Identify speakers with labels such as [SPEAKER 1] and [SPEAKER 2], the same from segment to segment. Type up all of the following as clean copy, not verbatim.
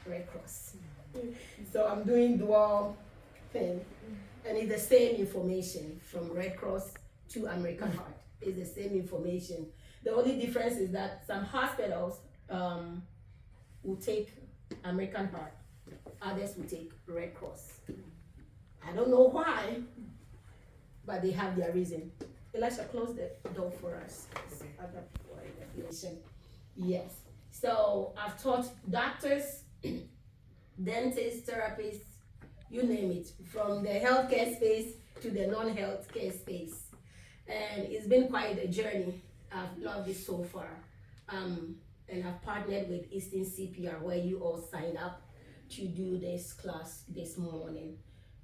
[SPEAKER 1] Red Cross. So I'm doing dual thing, and it's the same information from Red Cross to American Heart. It's the same information. The only difference is that some hospitals will take American Heart, others will take Red Cross. I don't know why, but they have their reason. Elisha, close the door for us. Other people in the nation. Yes. So I've taught doctors, dentists, therapists, you name it, from the healthcare space to the non-healthcare space. And it's been quite a journey. I've loved it so far. And I've partnered with Eastern CPR, where you all sign up to do this class this morning.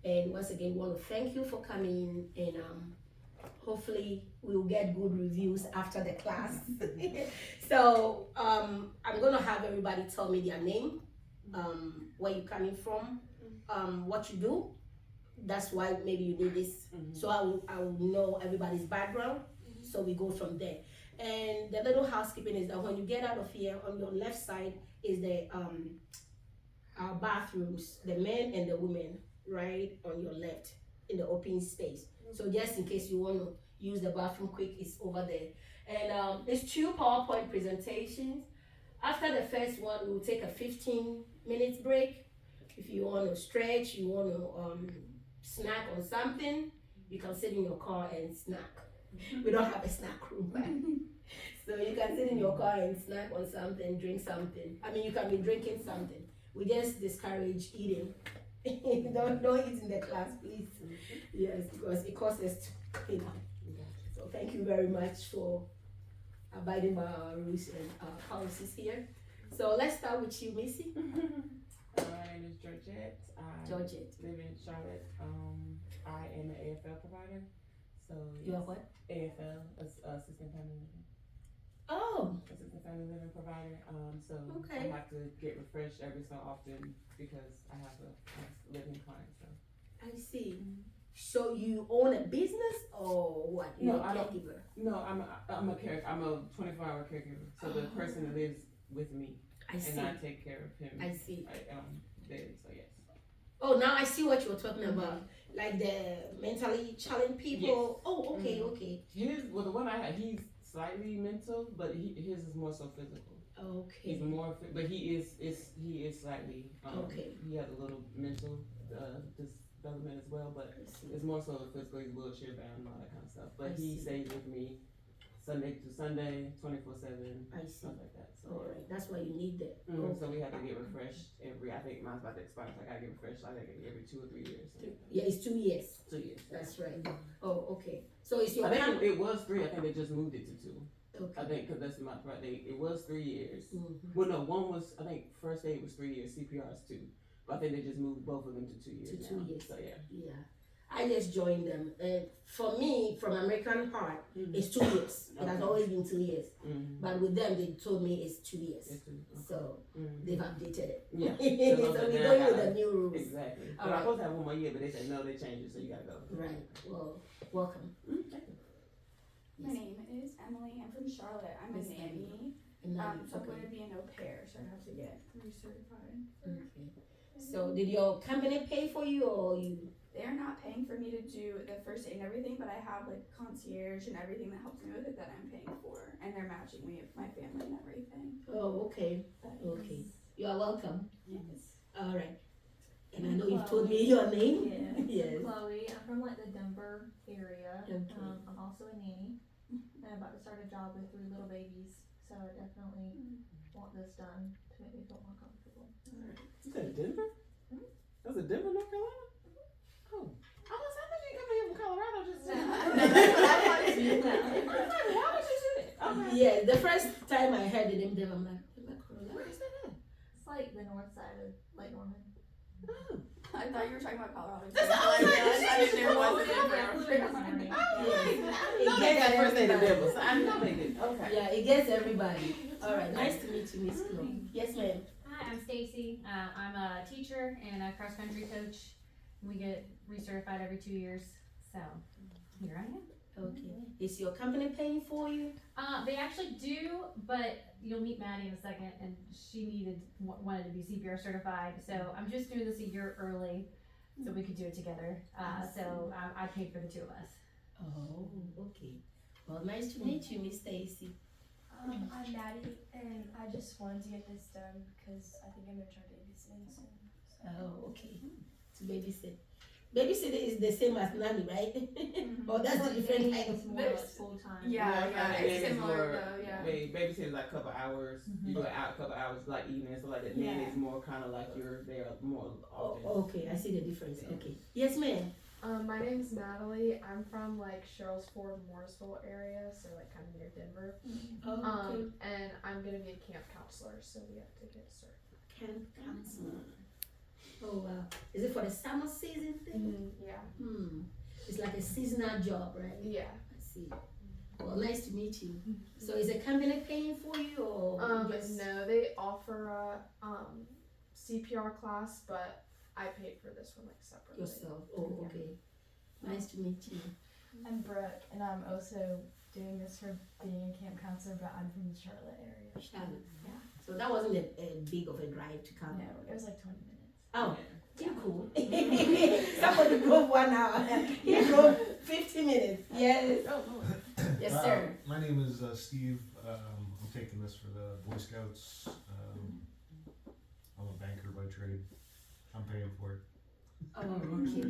[SPEAKER 1] And once again, want to thank you for coming, and hopefully we'll get good reviews after the class. So I'm gonna have everybody tell me their name, where you're coming from, what you do. That's why maybe you need this. So I will know everybody's background. So we go from there. And the little housekeeping is that when you get out of here, on your left side is the our bathrooms, the men and the women, right on your left in the open space. So just in case you want to use the bathroom quick, it's over there. And there's 2 PowerPoint presentations. After the first one, we'll take a 15 minutes break. If you want to stretch, you want to snack on something, you can sit in your car and snack. We don't have a snack room, so you can sit in your car and snack on something, drink something. I mean, you can be drinking something. We just discourage eating. don't eat in the class, please. Yes, because it costs us to clean up. So thank you very much for abiding by our rules and our policies here. So let's start with you, Missy.
[SPEAKER 2] My name is Georgette. I
[SPEAKER 1] Georgette.
[SPEAKER 2] live in Charlotte. I am an AFL provider. So
[SPEAKER 1] You are what?
[SPEAKER 2] AFL, assistant family living.
[SPEAKER 1] Oh,
[SPEAKER 2] Assistant family living provider. So
[SPEAKER 1] Okay.
[SPEAKER 2] I have to get refreshed every so often because I have a living client. So
[SPEAKER 1] I see. So you own a business or what? You're
[SPEAKER 2] No,
[SPEAKER 1] a
[SPEAKER 2] I don't.
[SPEAKER 1] caregiver.
[SPEAKER 2] no, I'm a 24-hour caregiver. So the person lives with me
[SPEAKER 1] I see.
[SPEAKER 2] and I take care of him.
[SPEAKER 1] I see.
[SPEAKER 2] Daily. So yes.
[SPEAKER 1] Oh, now I see what you're talking about. Like the mentally challenged people.
[SPEAKER 2] Yes.
[SPEAKER 1] Oh, okay, okay.
[SPEAKER 2] The one I had, he's slightly mental, but his is more so physical.
[SPEAKER 1] Okay.
[SPEAKER 2] He's more, but he is slightly.
[SPEAKER 1] Okay.
[SPEAKER 2] He has a little mental development as well, but
[SPEAKER 1] I see.
[SPEAKER 2] it's more so physical. He's wheelchair bound and all that kind of stuff. But
[SPEAKER 1] I
[SPEAKER 2] he
[SPEAKER 1] see.
[SPEAKER 2] stays with me Sunday to Sunday, 24/7,
[SPEAKER 1] I see.
[SPEAKER 2] stuff like that. So.
[SPEAKER 1] All right. That's why you need that.
[SPEAKER 2] So we have to get refreshed I think mine's about to expire, so I gotta get refreshed, I think every 2 or 3 years.
[SPEAKER 1] Yeah, it's 2 years.
[SPEAKER 2] 2 years.
[SPEAKER 1] That's right. Oh, okay. So it's your
[SPEAKER 2] I think it was 3, I think they just moved it to 2.
[SPEAKER 1] Okay.
[SPEAKER 2] I think, cause that's my, it was 3 years.
[SPEAKER 1] Mhm.
[SPEAKER 2] Well, no, one was, I think first aid was 3 years, CPR is 2. But I think they just moved both of them to 2 years
[SPEAKER 1] To 2
[SPEAKER 2] now.
[SPEAKER 1] years.
[SPEAKER 2] So yeah.
[SPEAKER 1] Yeah. I just joined them. For me, from American Heart, it's 2 years. It has
[SPEAKER 2] Okay.
[SPEAKER 1] always been 2 years.
[SPEAKER 2] Mm-hmm.
[SPEAKER 1] But with them, they told me it's 2 years.
[SPEAKER 2] It's 2. Okay.
[SPEAKER 1] So
[SPEAKER 2] Mm-hmm.
[SPEAKER 1] they've updated it.
[SPEAKER 2] Yeah.
[SPEAKER 1] So we're going with the new rules.
[SPEAKER 2] Exactly.
[SPEAKER 1] All
[SPEAKER 2] But
[SPEAKER 1] right.
[SPEAKER 2] I'm supposed to have 1 more year, but they said no, they changed it, so you gotta go.
[SPEAKER 1] Right. Well, welcome.
[SPEAKER 2] Thank you.
[SPEAKER 3] My name is Emily. I'm from Charlotte. I'm a
[SPEAKER 1] Miss
[SPEAKER 3] nanny.
[SPEAKER 1] And now
[SPEAKER 3] So I'm
[SPEAKER 1] okay.
[SPEAKER 3] going to be an au pair, so I have to get recertified.
[SPEAKER 1] Okay. So did your company pay for you or you?
[SPEAKER 3] They're not paying for me to do the first aid and everything, but I have like concierge and everything that helps me with it that I'm paying for, and they're matching me with my family and everything.
[SPEAKER 1] Oh, okay.
[SPEAKER 3] But
[SPEAKER 1] Okay. You are welcome.
[SPEAKER 3] Yes.
[SPEAKER 1] All right. And I know you've told me your name.
[SPEAKER 4] Yeah,
[SPEAKER 1] Yes.
[SPEAKER 4] Chloe. I'm from like the Denver area.
[SPEAKER 1] Okay.
[SPEAKER 4] I'm also a nanny, and I'm about to start a job with 3 little babies. So I definitely want this done to make me feel more comfortable.
[SPEAKER 2] You said Denver? That was a Denver, North Carolina? Oh. I thought you coming here from Colorado just Why would you do that? Okay.
[SPEAKER 1] Yeah, the first time I heard the name, then I'm like,
[SPEAKER 2] Where is that at?
[SPEAKER 4] It's like the north side of Lake Norman.
[SPEAKER 2] Oh.
[SPEAKER 3] I thought you were talking about Colorado.
[SPEAKER 2] That's all I said.
[SPEAKER 3] I didn't know
[SPEAKER 2] Oh,
[SPEAKER 3] it was
[SPEAKER 2] yeah,
[SPEAKER 3] Denver.
[SPEAKER 4] I flew in this morning.
[SPEAKER 2] I know they got first name in Denver, so I know they did. Okay.
[SPEAKER 1] yeah, it gets everybody. All right, nice to meet you, Miss Chloe. Yes, ma'am.
[SPEAKER 5] Hi, I'm Stacy. I'm a teacher and a cross country coach. We get recertified every 2 years, so here I am.
[SPEAKER 1] Okay. Is your company paying for you?
[SPEAKER 5] They actually do, but you'll meet Maddie in a second, and she wanted to be CPR certified. So I'm just doing this a year early, so we could do it together. So I paid for the two of us.
[SPEAKER 1] Oh, okay. Well, nice to meet you, Miss Stacy.
[SPEAKER 6] I'm Maddie, and I just wanted to get this done because I think I'm gonna try babysitting soon. So.
[SPEAKER 1] Oh, okay. To babysit. Babysitter is the same as nanny, right? Or that's a different
[SPEAKER 4] Nanny
[SPEAKER 1] type
[SPEAKER 4] is
[SPEAKER 1] of
[SPEAKER 4] more like full-time.
[SPEAKER 3] Yeah,
[SPEAKER 2] nanny
[SPEAKER 3] it's
[SPEAKER 2] is
[SPEAKER 3] similar
[SPEAKER 2] more-
[SPEAKER 3] though, yeah.
[SPEAKER 2] Babysitting is like a couple hours. You go out a couple hours, like evenings, so like that. Nanny is more kind of like you're there more often.
[SPEAKER 1] Oh, okay, I see the difference. Okay. Yes, ma'am.
[SPEAKER 7] My name's Natalie. I'm from like Sherrills Ford, Mooresville area, so like kind of near Denver.
[SPEAKER 1] Oh, okay.
[SPEAKER 7] And I'm gonna be a camp counselor, so we have to get started.
[SPEAKER 1] Camp counselor. Oh, wow. Is it for the summer season thing?
[SPEAKER 7] Yeah.
[SPEAKER 1] It's like a seasonal job, right?
[SPEAKER 7] Yeah.
[SPEAKER 1] I see. Well, nice to meet you. So is the company paying for you or you just...
[SPEAKER 7] No, they offer a CPR class, but I paid for this one like separately.
[SPEAKER 1] yourself? Oh, okay. Nice to meet you.
[SPEAKER 6] I'm Brooke, and I'm also doing this for being a camp counselor, but I'm from the Charlotte area.
[SPEAKER 1] Charlotte.
[SPEAKER 6] Yeah.
[SPEAKER 1] So that wasn't a big of a drive to come.
[SPEAKER 6] No, it was like 20 minutes.
[SPEAKER 1] Oh, too cool. Somebody drove 1 hour. He drove 50 minutes. Yes. Oh, no. Yes, sir.
[SPEAKER 8] My name is Steve. I'm taking this for the Boy Scouts. I'm a banker by trade. I'm paying for it.
[SPEAKER 1] Oh, okay.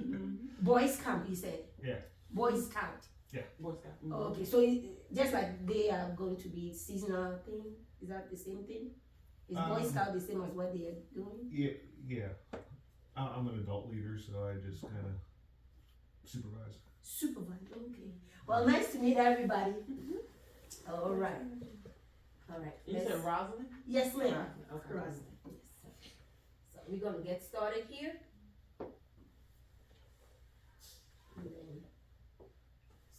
[SPEAKER 1] Boy Scout, you said?
[SPEAKER 8] Yeah.
[SPEAKER 1] Boy Scout.
[SPEAKER 2] Boy Scout.
[SPEAKER 1] Oh, okay, so just like they are going to be seasonal thing, is that the same thing? Is Boy Scout the same as what they are doing?
[SPEAKER 8] Yeah. I'm an adult leader, so I just kind of supervise.
[SPEAKER 1] Supervisor, okay. Well, nice to meet everybody. All right. All right.
[SPEAKER 2] You said Rosalind?
[SPEAKER 1] Yes, ma'am.
[SPEAKER 2] Okay.
[SPEAKER 1] Rosalind. Yes, sir. So we're gonna get started here. And then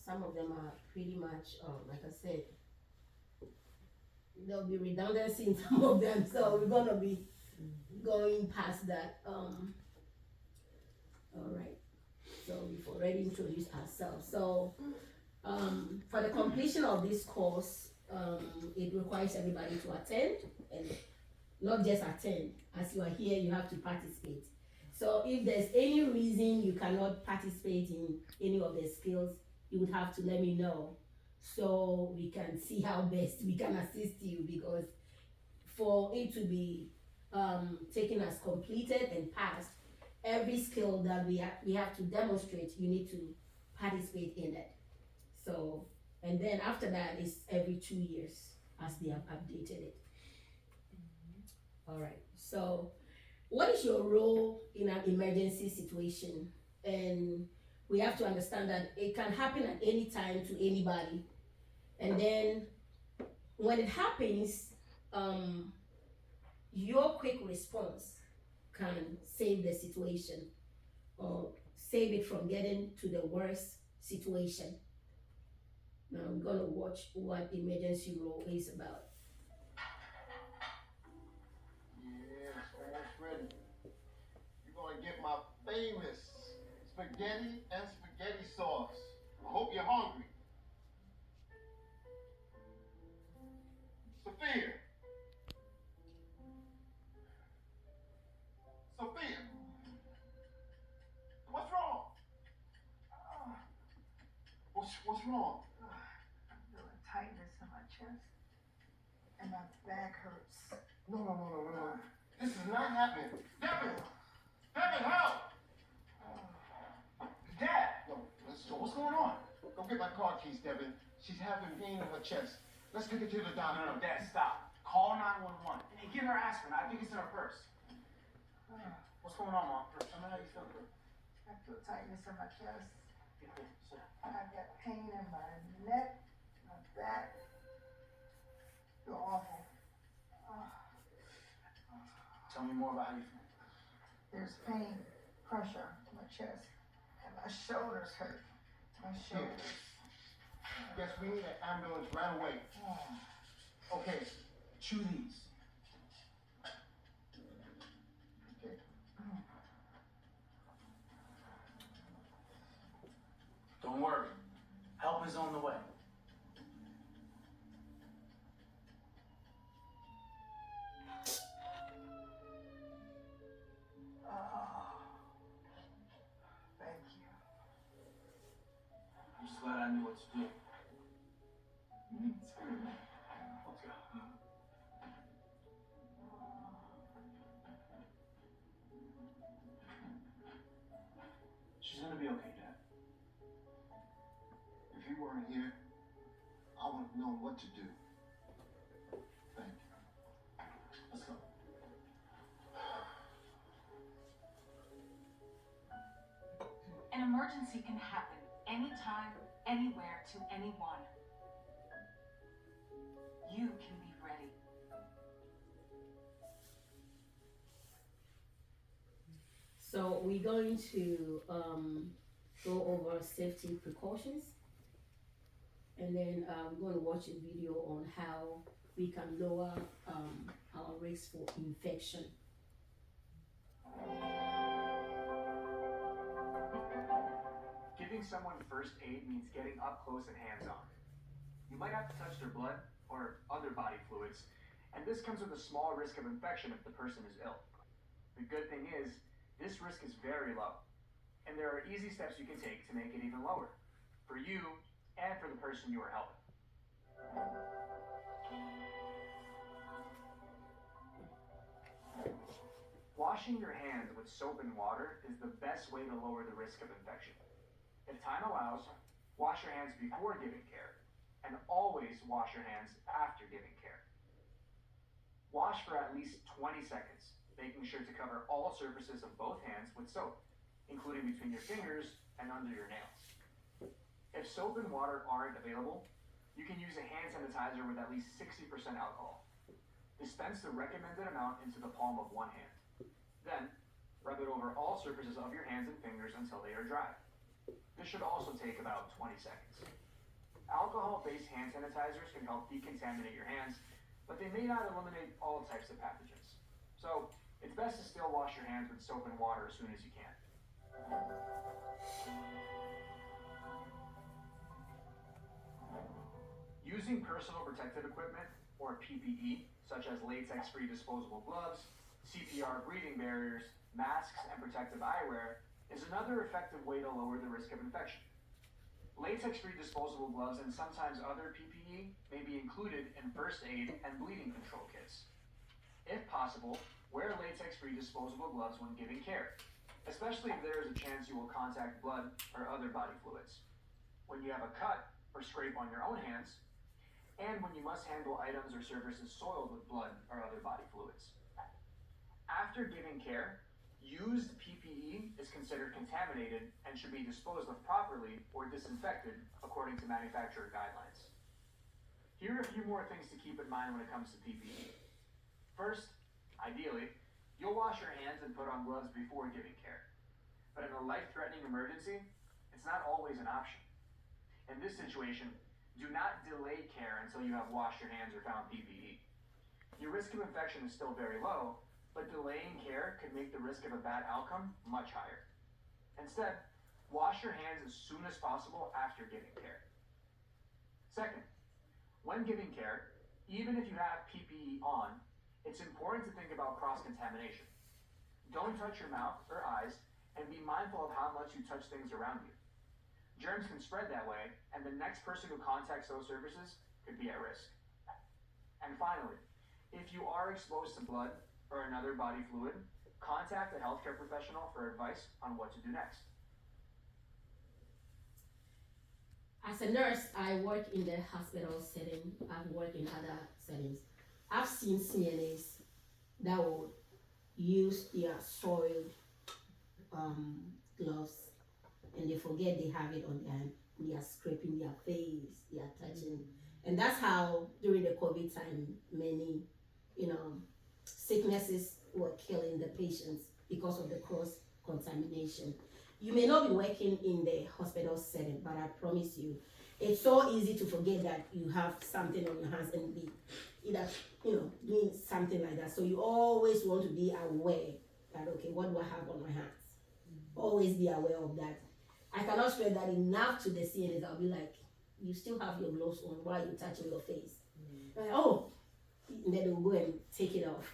[SPEAKER 1] some of them are pretty much, like I said, there'll be redundancy in some of them, so we're gonna be going past that. All right. So we've already introduced ourselves. So for the completion of this course, it requires everybody to attend, and not just attend. As you are here, you have to participate. So if there's any reason you cannot participate in any of the skills, you would have to let me know so we can see how best we can assist you, because for it to be taken as completed and passed, every skill that we have to demonstrate, you need to participate in it. So, and then after that is every 2 years as they have updated it. All right, so what is your role in an emergency situation? And we have to understand that it can happen at any time to anybody. And then when it happens, your quick response can save the situation or save it from getting to the worst situation. Now I'm gonna watch what emergency role is about.
[SPEAKER 9] Yeah, it's almost ready. You're gonna get my famous spaghetti and spaghetti sauce. I hope you're hungry. Sophia. Sophia. What's wrong? What's wrong?
[SPEAKER 10] I'm feeling tightness in my chest, and my back hurts.
[SPEAKER 9] No. This is not happening. Devin, help! Dad! No, so what's going on? Go get my car keys, Devin. She's having pain in her chest. Let's take her to the doctor.
[SPEAKER 11] No, Dad, stop. Call 911. Hey, get her aspirin. I think it's in her purse. What's going on, Mom? Tell me how you feel.
[SPEAKER 10] I feel tightness in my chest.
[SPEAKER 11] Sit.
[SPEAKER 10] I got pain in my neck, my back. I feel awful.
[SPEAKER 11] Tell me more about how you feel.
[SPEAKER 10] There's pain, pressure in my chest, and my shoulders hurt. My shoulders.
[SPEAKER 9] Yes, we need an ambulance right away.
[SPEAKER 11] Okay, chew these.
[SPEAKER 10] Okay.
[SPEAKER 11] Don't worry. Help is on what to do. Let's go. She's gonna be okay, Dad.
[SPEAKER 9] If you weren't here, I wouldn't have known what to do. Thank you.
[SPEAKER 11] Let's go.
[SPEAKER 12] An emergency can happen anytime, anywhere, to anyone. You can be ready.
[SPEAKER 1] So we're going to go over safety precautions, and then we're going to watch a video on how we can lower our risk for infection.
[SPEAKER 11] Giving someone first aid means getting up close and hands-on. You might have to touch their blood or other body fluids, and this comes with a small risk of infection if the person is ill. The good thing is, this risk is very low, and there are easy steps you can take to make it even lower, for you and for the person you are helping. Washing your hands with soap and water is the best way to lower the risk of infection. If time allows, wash your hands before giving care, and always wash your hands after giving care. Wash for at least 20 seconds, making sure to cover all surfaces of both hands with soap, including between your fingers and under your nails. If soap and water aren't available, you can use a hand sanitizer with at least 60% alcohol. Dispense the recommended amount into the palm of one hand. Then, rub it over all surfaces of your hands and fingers until they are dry. This should also take about 20 seconds. Alcohol-based hand sanitizers can help decontaminate your hands, but they may not eliminate all types of pathogens. So, it's best to still wash your hands with soap and water as soon as you can. Using personal protective equipment, or PPE, such as latex-free disposable gloves, CPR breathing barriers, masks, and protective eyewear, is another effective way to lower the risk of infection. Latex-free disposable gloves and sometimes other PPE may be included in first aid and bleeding control kits. If possible, wear latex-free disposable gloves when giving care, especially if there is a chance you will contact blood or other body fluids. When you have a cut or scrape on your own hands, and when you must handle items or surfaces soiled with blood or other body fluids. After giving care, used PPE is considered contaminated and should be disposed of properly or disinfected according to manufacturer guidelines. Here are a few more things to keep in mind when it comes to PPE. First, ideally, you'll wash your hands and put on gloves before giving care. But in a life-threatening emergency, it's not always an option. In this situation, do not delay care until you have washed your hands or found PPE. Your risk of infection is still very low, but delaying care could make the risk of a bad outcome much higher. Instead, wash your hands as soon as possible after giving care. Second, when giving care, even if you have PPE on, it's important to think about cross-contamination. Don't touch your mouth or eyes, and be mindful of how much you touch things around you. Germs can spread that way, and the next person who contacts those surfaces could be at risk. And finally, if you are exposed to blood or another body fluid, contact a healthcare professional for advice on what to do next.
[SPEAKER 1] As a nurse, I work in the hospital setting. I've worked in other settings. I've seen CNAs that would use their soiled gloves, and they forget they have it on their hand. They are scraping their face, they are touching. And that's how, during the COVID time, many, sicknesses were killing the patients because of the cross-contamination. You may not be working in the hospital setting, but I promise you, it's so easy to forget that you have something on your hands and be either, doing something like that. So you always want to be aware that, okay, what do I have on my hands? Always be aware of that. I cannot stress that enough to the CNAs. I'll be like, you still have your gloves on while you're touching your face. Like, oh, and then they'll go and take it off.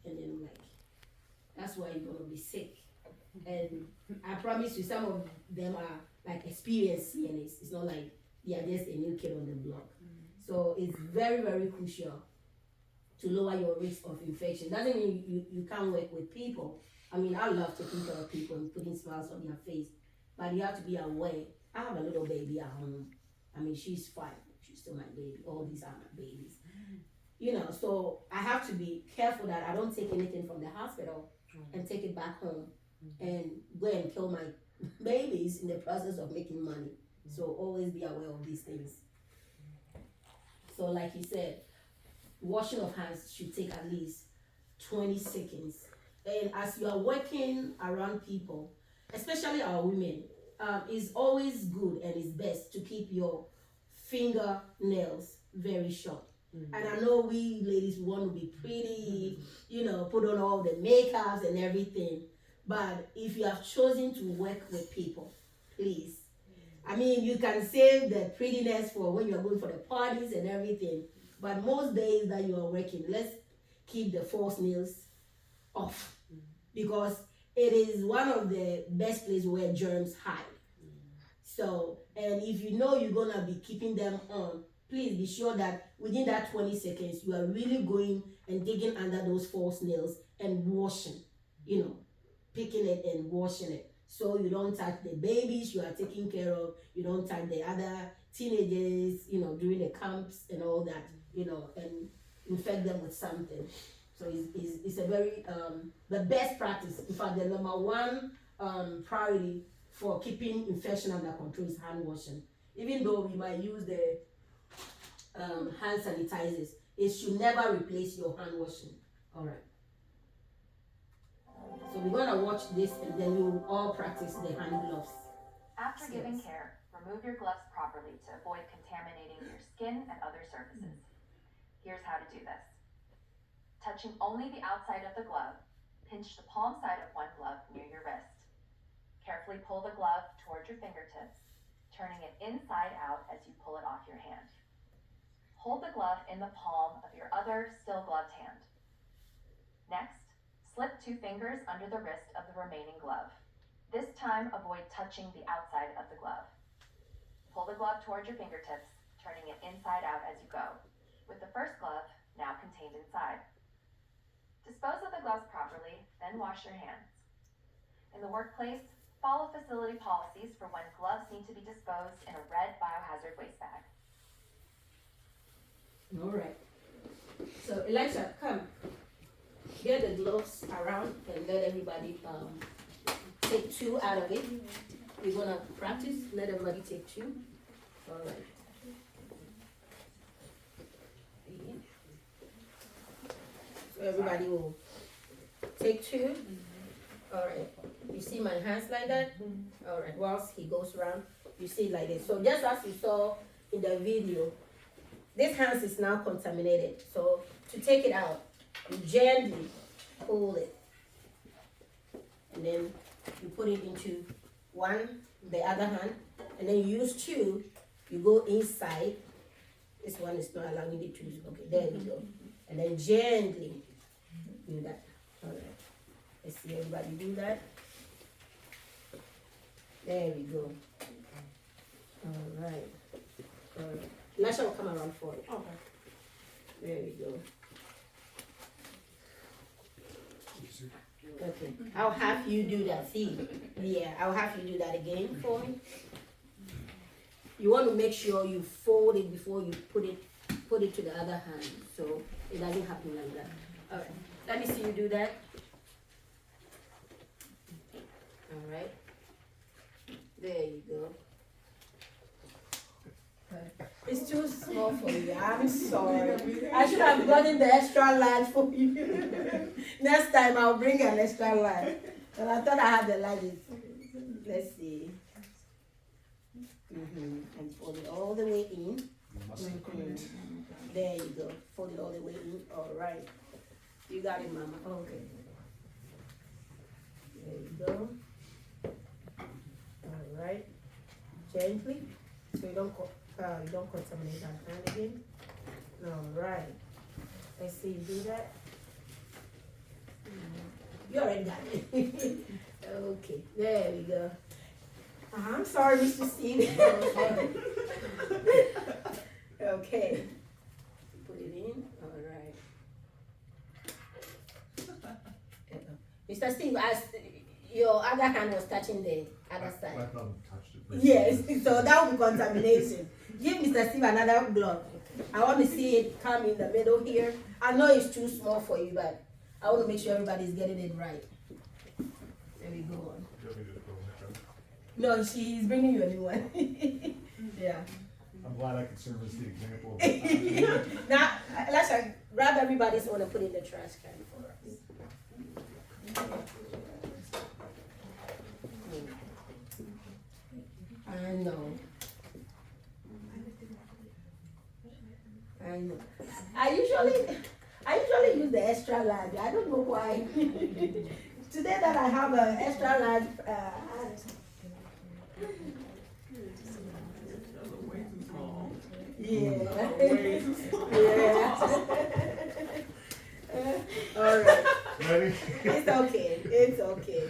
[SPEAKER 1] And then I'm like, that's why you're gonna be sick. And I promise you, some of them are like experienced CNAs. It's not like they are just a new kid on the block. So it's very, very crucial to lower your risk of infection. Doesn't mean you can't work with people. I mean, I love taking care of people and putting smiles on their face, but you have to be aware. I have a little baby at home. I mean, she's 5. She's still my baby. All these are my babies. You know, so I have to be careful that I don't take anything from the hospital and take it back home and go and kill my babies in the process of making money. So always be aware of these things. So like he said, washing of hands should take at least 20 seconds. And as you are working around people, especially our women, it's always good and it's best to keep your fingernails very short. And I know we ladies want to be pretty, you know, put on all the makeups and everything. But if you have chosen to work with people, please. I mean, you can save the prettiness for when you're going for the parties and everything. But most days that you are working, let's keep the false nails off. Because it is one of the best places where germs hide. So, and if you know you're going to be keeping them on, please be sure that within that 20 seconds, you are really going and digging under those false nails and washing, you know, picking it and washing it. So you don't touch the babies you are taking care of, you don't touch the other teenagers, you know, during the camps and all that, you know, and infect them with something. So it's a very, the best practice, in fact, the number one priority for keeping infection under control is hand washing. Even though we might use the hand sanitizers, it should never replace your hand washing. All right. So we're gonna watch this and then we'll all practice the hand gloves.
[SPEAKER 13] After giving care, remove your gloves properly to avoid contaminating your skin and other surfaces. Here's how to do this. Touching only the outside of the glove, pinch the palm side of one glove near your wrist. Carefully pull the glove toward your fingertips, turning it inside out as you pull it off your hand. Hold the glove in the palm of your other still gloved hand. Next, slip 2 fingers under the wrist of the remaining glove. This time, avoid touching the outside of the glove. Pull the glove toward your fingertips, turning it inside out as you go, with the first glove now contained inside. Dispose of the gloves properly, then wash your hands. In the workplace, follow facility policies for when gloves need to be disposed in a red biohazard waste bag.
[SPEAKER 1] All right. So Elisha, come. Get the gloves around and let everybody take 2 out of it. We're gonna practice. Let everybody take 2. All right. So everybody will take 2. All right. You see my hands like that? All right. Whilst he goes around, you see it like this. So just as you saw in the video, this hand is now contaminated. So to take it out, you gently pull it. And then you put it into the other hand. And then you use 2. You go inside. This one is not allowing me to use. Okay, there we go. And then gently do that. All right. Let's see everybody do that. There we go. All right. All right. Lasha will come around for it. Okay. There we go. Okay. I'll have you do that. See? Yeah, I'll have you do that again for me. You want to make sure you fold it before you put it to the other hand, so it doesn't happen like that. All right. Let me see you do that. All right. There you go. It's too small for you. I'm sorry. I should have gotten the extra large for you. Next time I'll bring an extra large. And I thought I had the largest. Let's see. And fold it all the way in. There you go. Fold it all the way in. All right. You got it, Mama. Okay. There you go. All right. Gently, so you don't contaminate that hand again. All right. Let's see you do that. You already got it. Okay. There we go. I'm sorry, Mr. Steve. Okay. Put it in. All right. Mr. Steve, as your other hand was touching the other
[SPEAKER 8] I
[SPEAKER 1] side.
[SPEAKER 8] thought I touched it.
[SPEAKER 1] Yes, so that would be contamination. Give Mr. Steve another glove. I want to see it come in the middle here. I know it's too small for you, but I want to make sure everybody's getting it right. There we go.
[SPEAKER 8] Do you want me to go in there?
[SPEAKER 1] No, she's bringing you a new one. Yeah.
[SPEAKER 8] I'm glad I could serve as the example of
[SPEAKER 1] Now, let's grab everybody's one and put it in the trash can for us. I know. I know. I usually use the extra large. I don't know why. Today that I have an extra large, yeah. All right.
[SPEAKER 8] Ready?
[SPEAKER 1] It's okay. It's okay.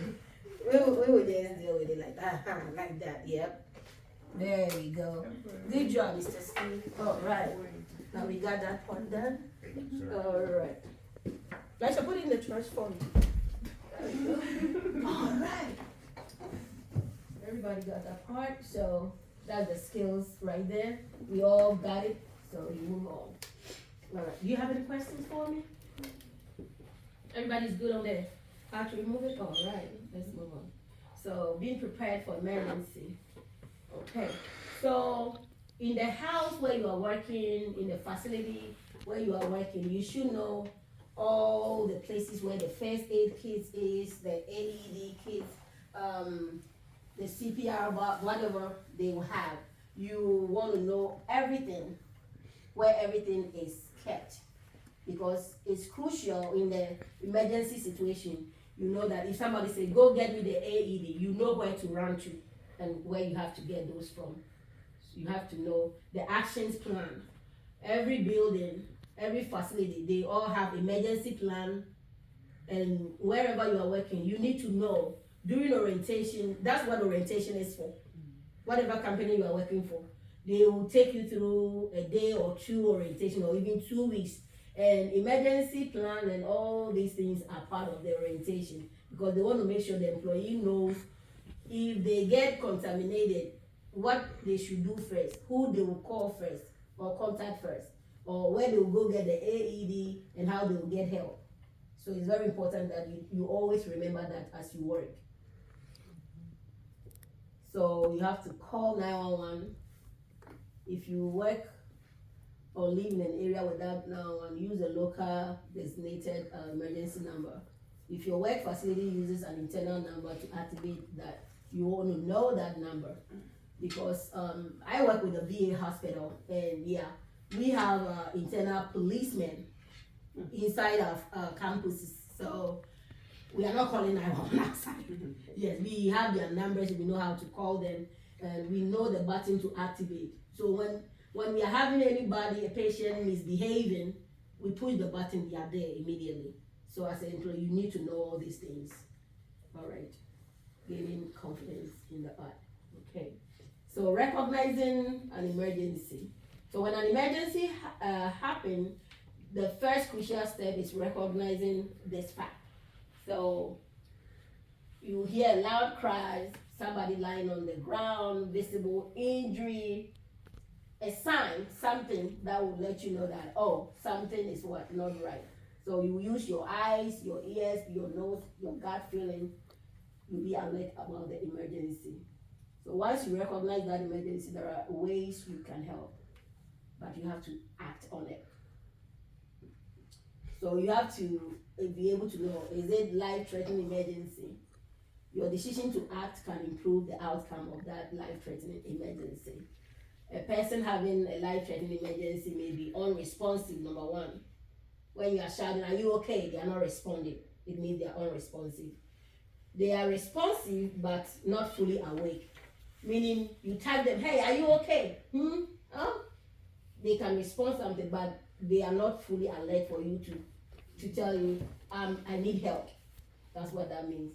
[SPEAKER 1] We will just deal with it like that. Like that. Yep. There we go. Good job, Mr. Steve. All right. Now we got that part done. All right. Let's put it in the trash for me. There we go. All right. Everybody got that part. So that's the skills right there. We all got it. So we move on. All right. Do you have any questions for me? Everybody's good on there. How to remove it? All right. Let's move on. So being prepared for emergency. Okay. So in the house where you are working, in the facility where you are working, you should know all the places where the first aid kits is, the AED kits, the CPR, whatever they will have. You want to know everything, where everything is kept, because it's crucial in the emergency situation. You know that if somebody say, go get me the AED, you know where to run to and where you have to get those from. So you have to know the actions plan. Every building, every facility, they all have emergency plan, and wherever you are working, you need to know during orientation. That's what orientation is for. Whatever company you are working for, they will take you through a day or two orientation, or even 2 weeks. And emergency plan and all these things are part of the orientation, because they want to make sure the employee knows if they get contaminated, what they should do first, who they will call first or contact first, or where they will go get the AED and how they will get help. So it's very important that you always remember that as you work. So you have to call 911. If you work or live in an area without 911, use a local designated emergency number. If your work facility uses an internal number to activate that, you want to know that number. Because I work with a VA hospital, and yeah, we have internal policemen inside of campuses. So we are not calling 911 outside. Yes, we have their numbers, we know how to call them, and we know the button to activate. So when we are having anybody, a patient misbehaving, we push the button, they are there immediately. So as an employee, you need to know all these things. All right, gaining confidence in the art. Okay, so recognizing an emergency. So when an emergency happens, the first crucial step is recognizing this fact. So you hear loud cries, somebody lying on the ground, visible injury, a sign, something that will let you know that, oh, something is what, not right. So you use your eyes, your ears, your nose, your gut feeling, you'll be alert about the emergency. So once you recognize that emergency, there are ways you can help, but you have to act on it. So you have to be able to know, is it life-threatening emergency? Your decision to act can improve the outcome of that life-threatening emergency. A person having a life-threatening emergency may be unresponsive, number one. When you are shouting, are you okay? They are not responding. It means they are unresponsive. They are responsive, but not fully awake. Meaning, you tell them, hey, are you okay? Huh? They can respond something, but they are not fully alert for you to tell you, I need help. That's what that means.